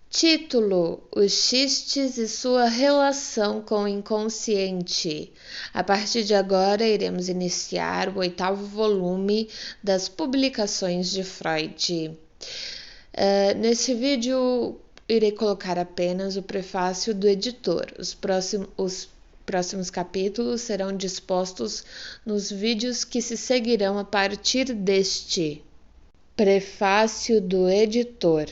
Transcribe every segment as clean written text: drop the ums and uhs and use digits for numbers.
Título: Os xistes e sua relação com o inconsciente. A partir de agora, iremos iniciar o 8º volume das publicações de Freud. Nesse vídeo, irei colocar apenas o prefácio do editor. Os próximos capítulos serão dispostos nos vídeos que se seguirão a partir deste. Prefácio do editor.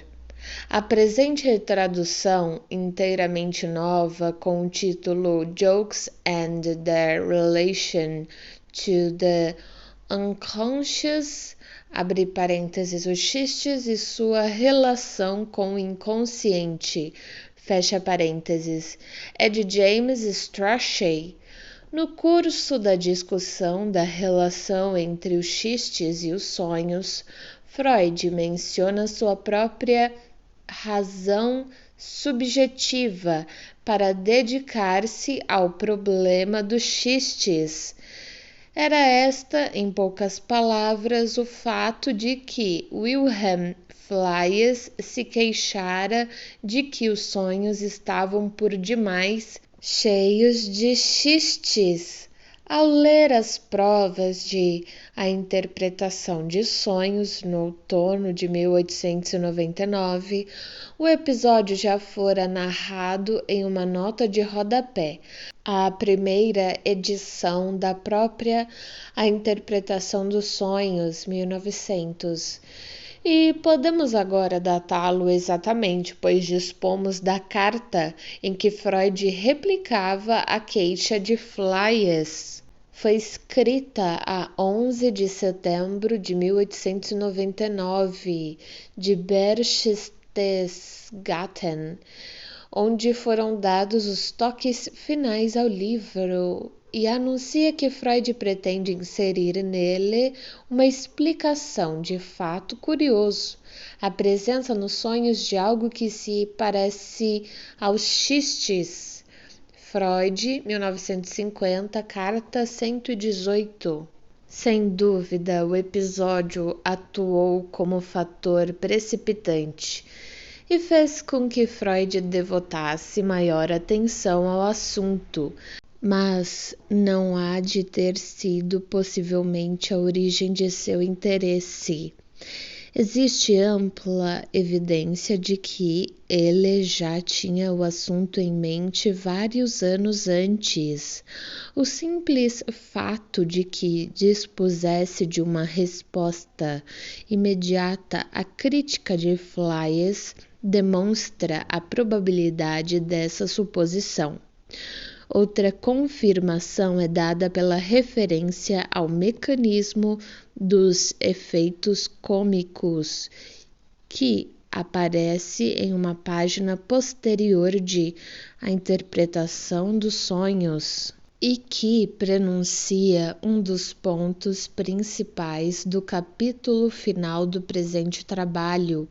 A presente tradução, inteiramente nova, com o título Jokes and Their Relation to the Unconscious, abre parênteses, os xistes e sua relação com o inconsciente, fecha parênteses, é de James Strachey. No curso da discussão da relação entre os xistes e os sonhos, Freud menciona sua própria razão subjetiva para dedicar-se ao problema dos xistes. Era esta, em poucas palavras, o fato de que Wilhelm Fliess se queixara de que os sonhos estavam por demais cheios de xistes. Ao ler as provas de A Interpretação de Sonhos, no outono de 1899, o episódio já fora narrado em uma nota de rodapé, a primeira edição da própria A Interpretação dos Sonhos, 1900. E podemos agora datá-lo exatamente, pois dispomos da carta em que Freud replicava a queixa de Fliess. Foi escrita a 11 de setembro de 1899, de Berchtesgaden, onde foram dados os toques finais ao livro, e anuncia que Freud pretende inserir nele uma explicação de fato curioso, a presença nos sonhos de algo que se parece aos xistes. Freud, 1950, carta 118. Sem dúvida, o episódio atuou como fator precipitante e fez com que Freud devotasse maior atenção ao assunto, mas não há de ter sido possivelmente a origem de seu interesse. Existe ampla evidência de que ele já tinha o assunto em mente vários anos antes. O simples fato de que dispusesse de uma resposta imediata à crítica de Fliess demonstra a probabilidade dessa suposição. Outra confirmação é dada pela referência ao mecanismo dos efeitos cômicos, que aparece em uma página posterior de A Interpretação dos Sonhos e que prenuncia um dos pontos principais do capítulo final do presente trabalho.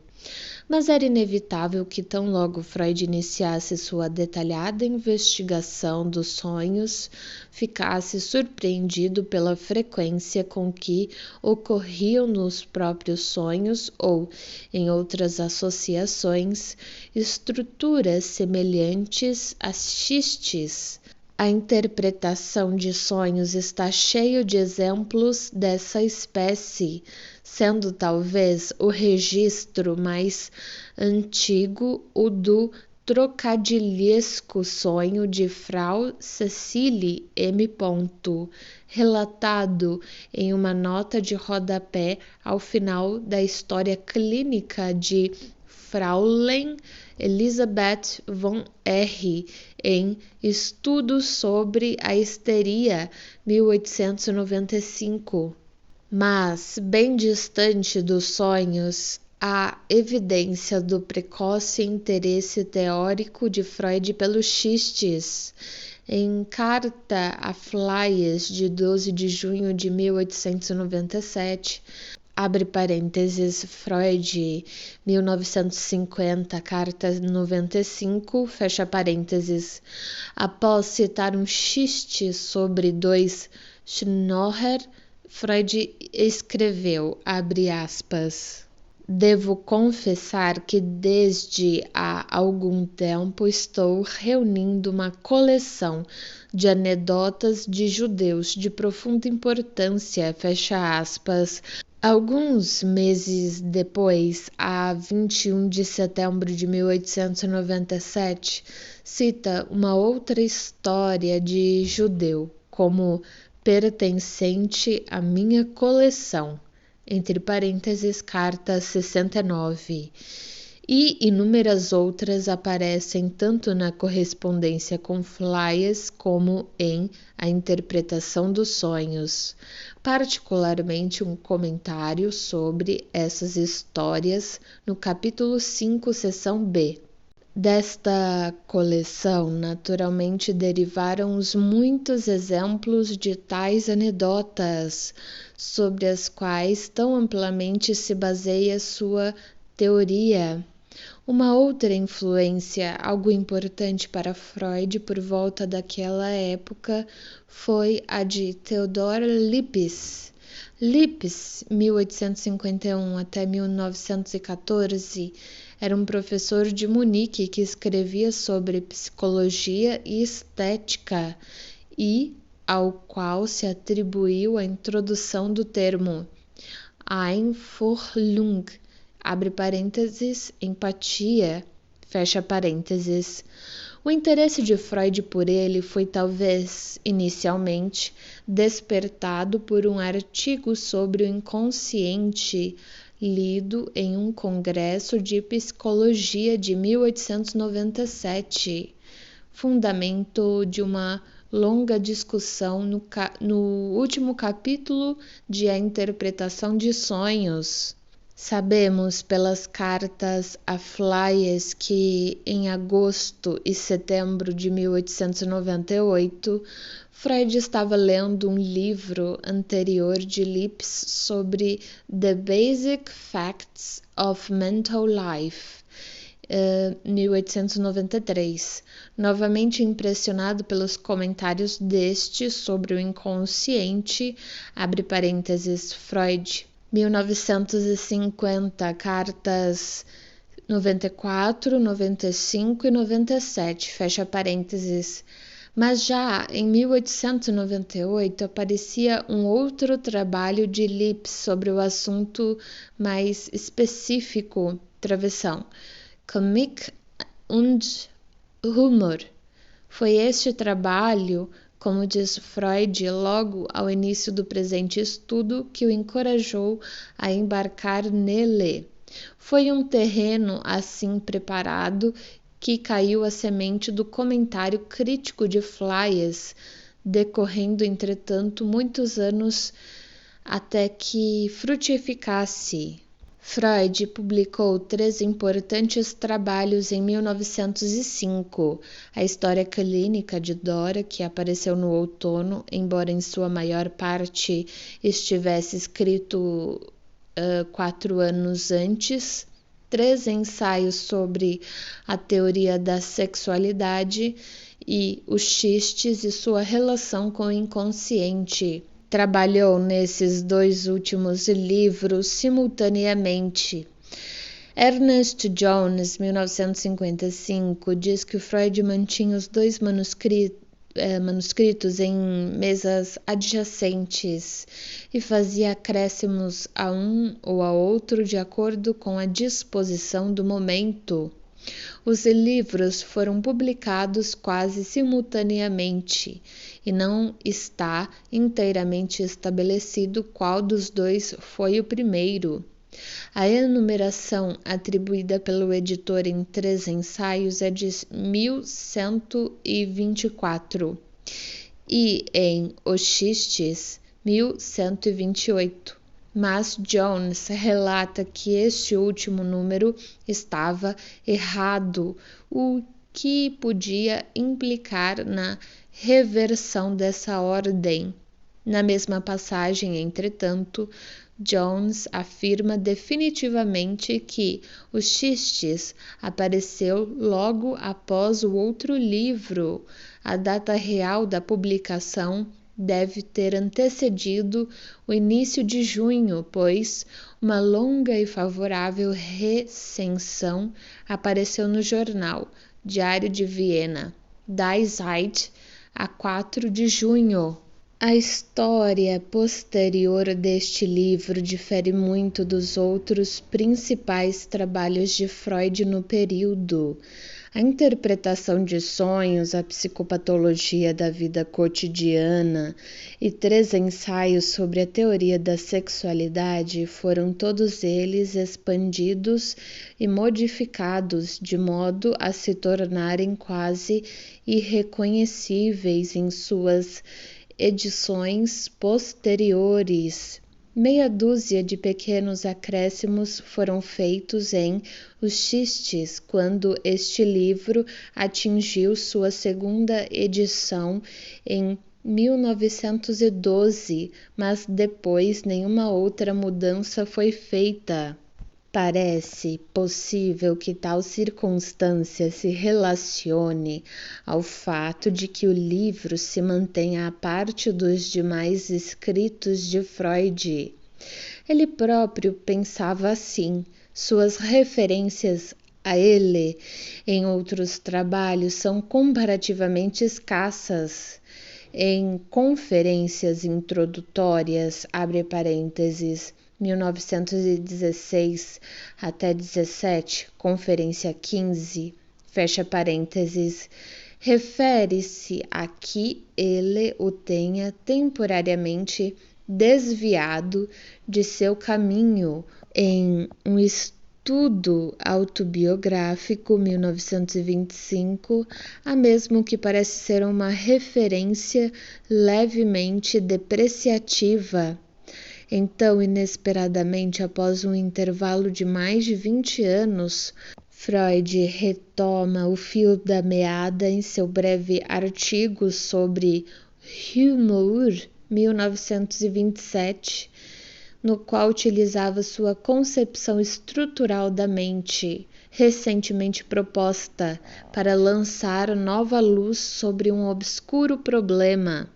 Mas era inevitável que tão logo Freud iniciasse sua detalhada investigação dos sonhos, ficasse surpreendido pela frequência com que ocorriam nos próprios sonhos ou, em outras associações, estruturas semelhantes a xistes. A interpretação de sonhos está cheio de exemplos dessa espécie, sendo talvez o registro mais antigo o do trocadilhesco sonho de Frau Cecily M. relatado em uma nota de rodapé ao final da história clínica de Fraulein Elisabeth von R. em Estudos sobre a Histeria, 1895. Mas, bem distante dos sonhos, há evidência do precoce interesse teórico de Freud pelos xistes. Em carta a Fliess, de 12 de junho de 1897, abre parênteses, Freud, 1950, carta 95, fecha parênteses. Após citar um xiste sobre 2 Schnorrer, Freud escreveu, abre aspas, Devo confessar que desde há algum tempo estou reunindo uma coleção de anedotas de judeus de profunda importância, fecha aspas. Alguns meses depois, a 21 de setembro de 1897, cita uma outra história de judeu como pertencente à minha coleção, entre parênteses, carta 69, e inúmeras outras aparecem tanto na correspondência com Flies como em A Interpretação dos Sonhos, particularmente um comentário sobre essas histórias no capítulo 5, seção B. Desta coleção, naturalmente, derivaram os muitos exemplos de tais anedotas, sobre as quais tão amplamente se baseia sua teoria. Uma outra influência, algo importante para Freud por volta daquela época, foi a de Theodor Lipps. Lipps, 1851 até 1914, era um professor de Munique que escrevia sobre psicologia e estética e ao qual se atribuiu a introdução do termo Einfühlung, abre parênteses, empatia, fecha parênteses. O interesse de Freud por ele foi talvez, inicialmente, despertado por um artigo sobre o inconsciente lido em um congresso de psicologia de 1897, fundamento de uma longa discussão no último capítulo de A Interpretação de Sonhos. Sabemos pelas cartas a Flies que, em agosto e setembro de 1898, Freud estava lendo um livro anterior de Lipps sobre The Basic Facts of Mental Life, 1893, novamente impressionado pelos comentários deste sobre o inconsciente, abre parênteses, Freud, 1950, cartas 94, 95 e 97, fecha parênteses. Mas já em 1898 aparecia um outro trabalho de Lipps sobre o assunto mais específico, travessão, Komik und Humor. Foi este trabalho, como diz Freud logo ao início do presente estudo, que o encorajou a embarcar nele. Foi um terreno assim preparado que caiu a semente do comentário crítico de Flies, decorrendo, entretanto, muitos anos até que frutificasse. Freud publicou 3 importantes trabalhos em 1905, a História Clínica de Dora, que apareceu no outono, embora em sua maior parte estivesse escrito 4 anos antes, 3 ensaios sobre a teoria da sexualidade e os xistes e sua relação com o inconsciente. Trabalhou nesses 2 últimos livros simultaneamente. Ernest Jones, 1955, diz que Freud mantinha os 2 manuscritos em mesas adjacentes e fazia acréscimos a um ou a outro de acordo com a disposição do momento. Os livros foram publicados quase simultaneamente e não está inteiramente estabelecido qual dos 2 foi o primeiro. A enumeração atribuída pelo editor em 3 ensaios é de 1124 e em Os Xistes, 1128. Mas Jones relata que este último número estava errado, o que podia implicar na reversão dessa ordem. Na mesma passagem, entretanto, Jones afirma definitivamente que Os Xistes apareceu logo após o outro livro. A data real da publicação deve ter antecedido o início de junho, pois uma longa e favorável recensão apareceu no jornal Diário de Viena, Die Zeit, a 4 de junho. A história posterior deste livro difere muito dos outros principais trabalhos de Freud no período. A interpretação de sonhos, a psicopatologia da vida cotidiana e 3 ensaios sobre a teoria da sexualidade foram todos eles expandidos e modificados de modo a se tornarem quase irreconhecíveis em suas edições posteriores. Meia dúzia de pequenos acréscimos foram feitos em Os Xistes, quando este livro atingiu sua 2ª edição em 1912, mas depois nenhuma outra mudança foi feita. Parece possível que tal circunstância se relacione ao fato de que o livro se mantenha à parte dos demais escritos de Freud. Ele próprio pensava assim. Suas referências a ele em outros trabalhos são comparativamente escassas. Em conferências introdutórias, abre parênteses, 1916 até 17, conferência 15, fecha parênteses, refere-se a que ele o tenha temporariamente desviado de seu caminho. Em um estudo autobiográfico, 1925, há mesmo que parece ser uma referência levemente depreciativa. Então, inesperadamente, após um intervalo de mais de 20 anos, Freud retoma o fio da meada em seu breve artigo sobre Humor, 1927, no qual utilizava sua concepção estrutural da mente, recentemente proposta, para lançar nova luz sobre um obscuro problema.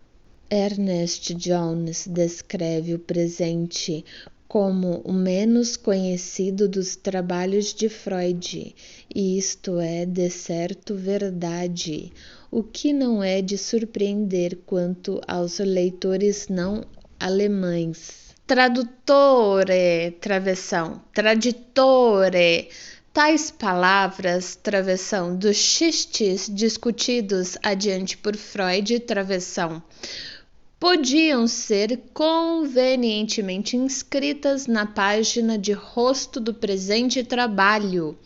Ernest Jones descreve o presente como o menos conhecido dos trabalhos de Freud, e isto é, de certo, verdade, o que não é de surpreender quanto aos leitores não alemães. Tradutore, travessão, traditore. Tais palavras, travessão, dos xistes discutidos adiante por Freud, travessão, podiam ser convenientemente inscritas na página de rosto do presente trabalho.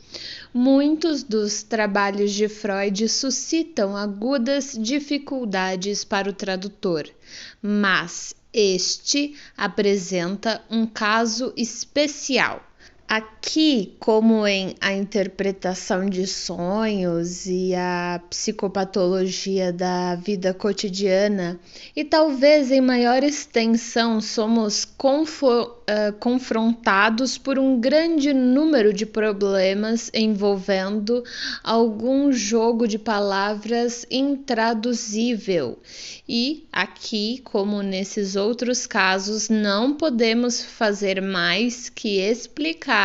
Muitos dos trabalhos de Freud suscitam agudas dificuldades para o tradutor, mas este apresenta um caso especial. Aqui, como em A Interpretação de Sonhos e a Psicopatologia da Vida Cotidiana, e talvez em maior extensão, somos confrontados por um grande número de problemas envolvendo algum jogo de palavras intraduzível. E aqui, como nesses outros casos, não podemos fazer mais que explicar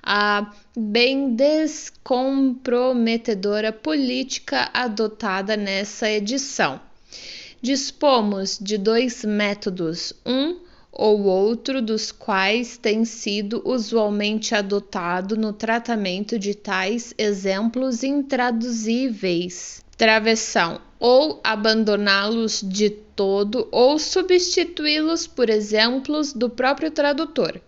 a bem descomprometedora política adotada nessa edição. Dispomos de 2 métodos, um ou outro dos quais tem sido usualmente adotado no tratamento de tais exemplos intraduzíveis. Travessão, ou abandoná-los de todo ou substituí-los por exemplos do próprio tradutor.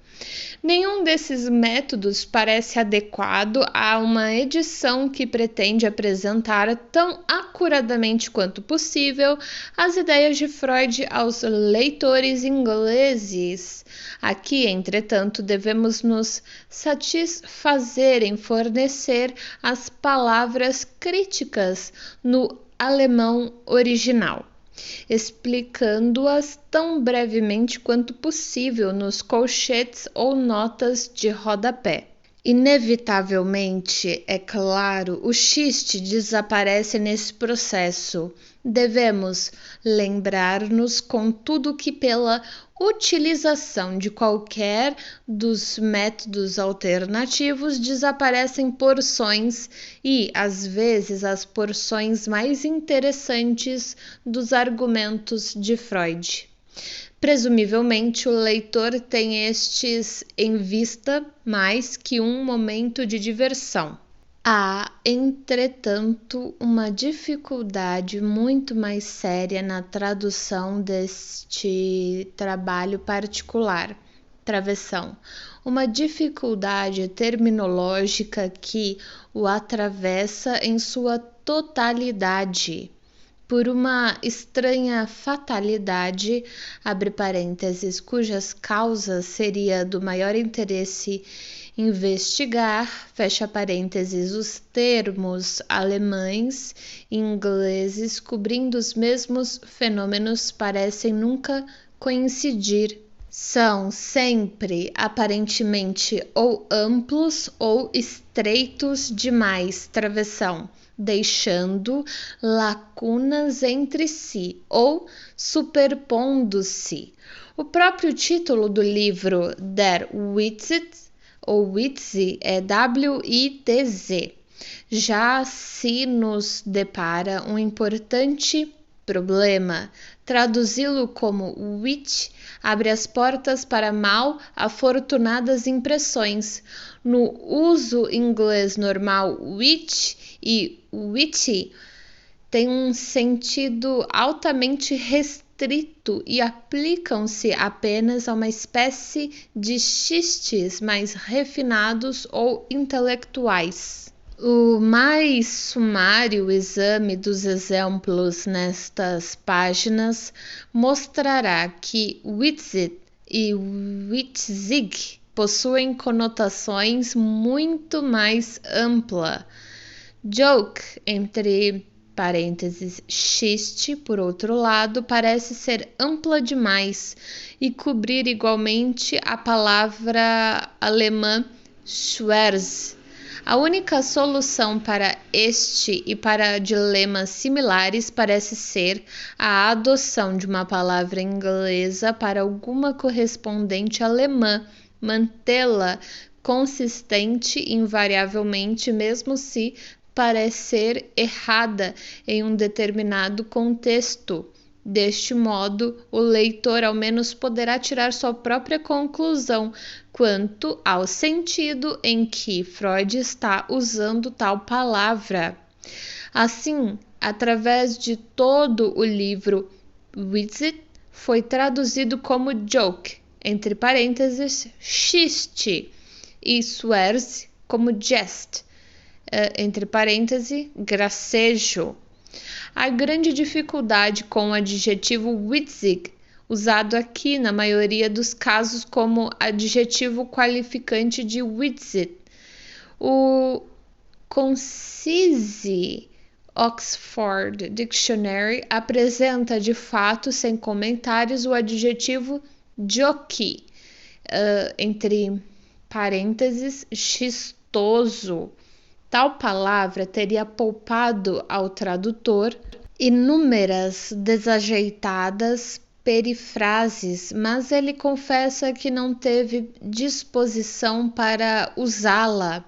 Nenhum desses métodos parece adequado a uma edição que pretende apresentar tão acuradamente quanto possível as ideias de Freud aos leitores ingleses. Aqui, entretanto, devemos nos satisfazer em fornecer as palavras críticas no alemão original, explicando-as tão brevemente quanto possível nos colchetes ou notas de rodapé. Inevitavelmente, é claro, o xiste desaparece nesse processo. Devemos lembrar-nos, contudo, que pela utilização de qualquer dos métodos alternativos desaparecem porções e, às vezes, as porções mais interessantes dos argumentos de Freud. Presumivelmente, o leitor tem estes em vista mais que um momento de diversão. Há, entretanto, uma dificuldade muito mais séria na tradução deste trabalho particular, Travessão. Uma dificuldade terminológica que o atravessa em sua totalidade. Por uma estranha fatalidade, abre parênteses, cujas causas seria do maior interesse investigar, fecha parênteses, os termos alemães e ingleses cobrindo os mesmos fenômenos parecem nunca coincidir. São sempre aparentemente ou amplos ou estreitos demais, travessão, deixando lacunas entre si ou superpondo-se. O próprio título do livro Der Witzig, ou Witze, é W-I-T-Z, já se nos depara um importante problema. Traduzi-lo como witch abre as portas para mal afortunadas impressões. No uso inglês normal, witch e witchy têm um sentido altamente restrito e aplicam-se apenas a uma espécie de xistes mais refinados ou intelectuais. O mais sumário exame dos exemplos nestas páginas mostrará que Witzig e Witzig possuem conotações muito mais amplas. Joke, entre parênteses, xiste, por outro lado, parece ser ampla demais e cobrir igualmente a palavra alemã Schmerz. A única solução para este e para dilemas similares parece ser a adoção de uma palavra inglesa para alguma correspondente alemã, mantê-la consistente invariavelmente, mesmo se parecer errada em um determinado contexto. Deste modo, o leitor ao menos poderá tirar sua própria conclusão quanto ao sentido em que Freud está usando tal palavra. Assim, através de todo o livro, Witzig foi traduzido como joke, entre parênteses, xiste, e Schmerz como jest, entre parênteses, gracejo. A grande dificuldade com o adjetivo Witzig, usado aqui na maioria dos casos como adjetivo qualificante de Witzig. O Concise Oxford Dictionary apresenta de fato, sem comentários, o adjetivo jockey, entre parênteses, xistoso. Tal palavra teria poupado ao tradutor inúmeras desajeitadas perifrases, mas ele confessa que não teve disposição para usá-la.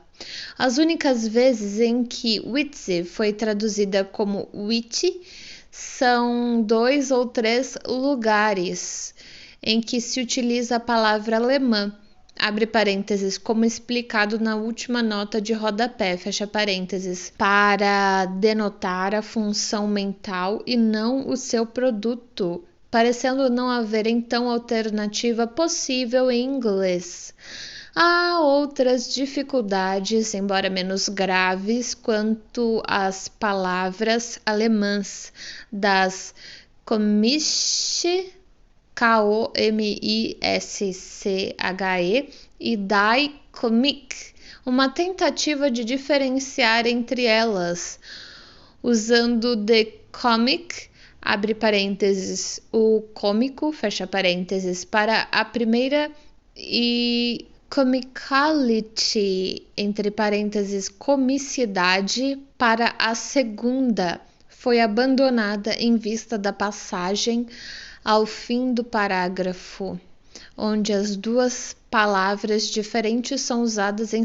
As únicas vezes em que Witze foi traduzida como witty são 2 ou 3 lugares em que se utiliza a palavra alemã, abre parênteses, como explicado na última nota de rodapé, fecha parênteses, para denotar a função mental e não o seu produto, parecendo não haver então alternativa possível em inglês. Há outras dificuldades, embora menos graves, quanto às palavras alemãs das Komische, K-O-M-I-S-C-H-E e Die Comic, uma tentativa de diferenciar entre elas, usando The Comic, abre parênteses, o cômico, fecha parênteses, para a primeira e comicality, entre parênteses, comicidade, para a segunda foi abandonada em vista da passagem ao fim do parágrafo, onde as duas palavras diferentes são usadas em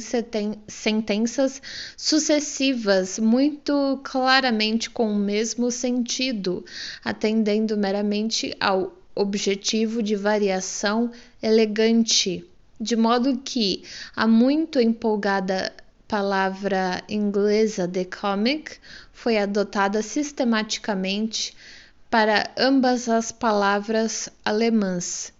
sentenças sucessivas, muito claramente com o mesmo sentido, atendendo meramente ao objetivo de variação elegante, de modo que a muito empolgada palavra inglesa the comic foi adotada sistematicamente para ambas as palavras alemãs.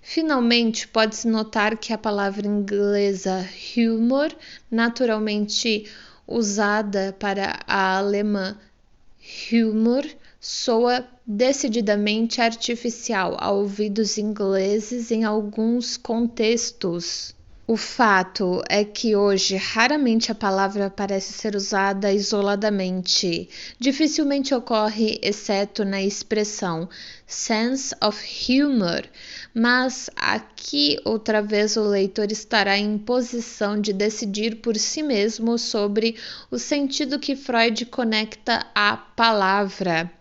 Finalmente, pode-se notar que a palavra inglesa humor, naturalmente usada para a alemã humor, soa decididamente artificial a ouvidos ingleses em alguns contextos. O fato é que hoje raramente a palavra parece ser usada isoladamente. Dificilmente ocorre, exceto na expressão sense of humor, mas aqui outra vez o leitor estará em posição de decidir por si mesmo sobre o sentido que Freud conecta à palavra.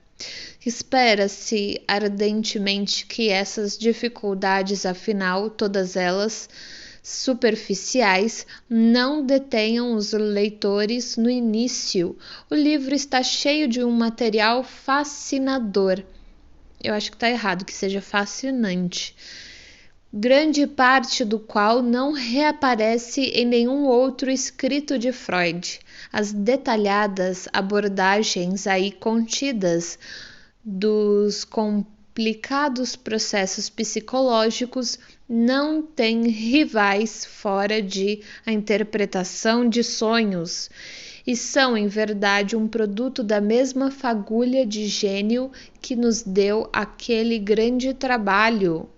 Espera-se ardentemente que essas dificuldades, afinal, todas elas superficiais, não detenham os leitores no início. O livro está cheio de um material fascinador. Eu acho que está errado que seja fascinante. Grande parte do qual não reaparece em nenhum outro escrito de Freud. As detalhadas abordagens aí contidas dos complicados processos psicológicos não têm rivais fora de a interpretação de sonhos e são, em verdade, um produto da mesma fagulha de gênio que nos deu aquele grande trabalho.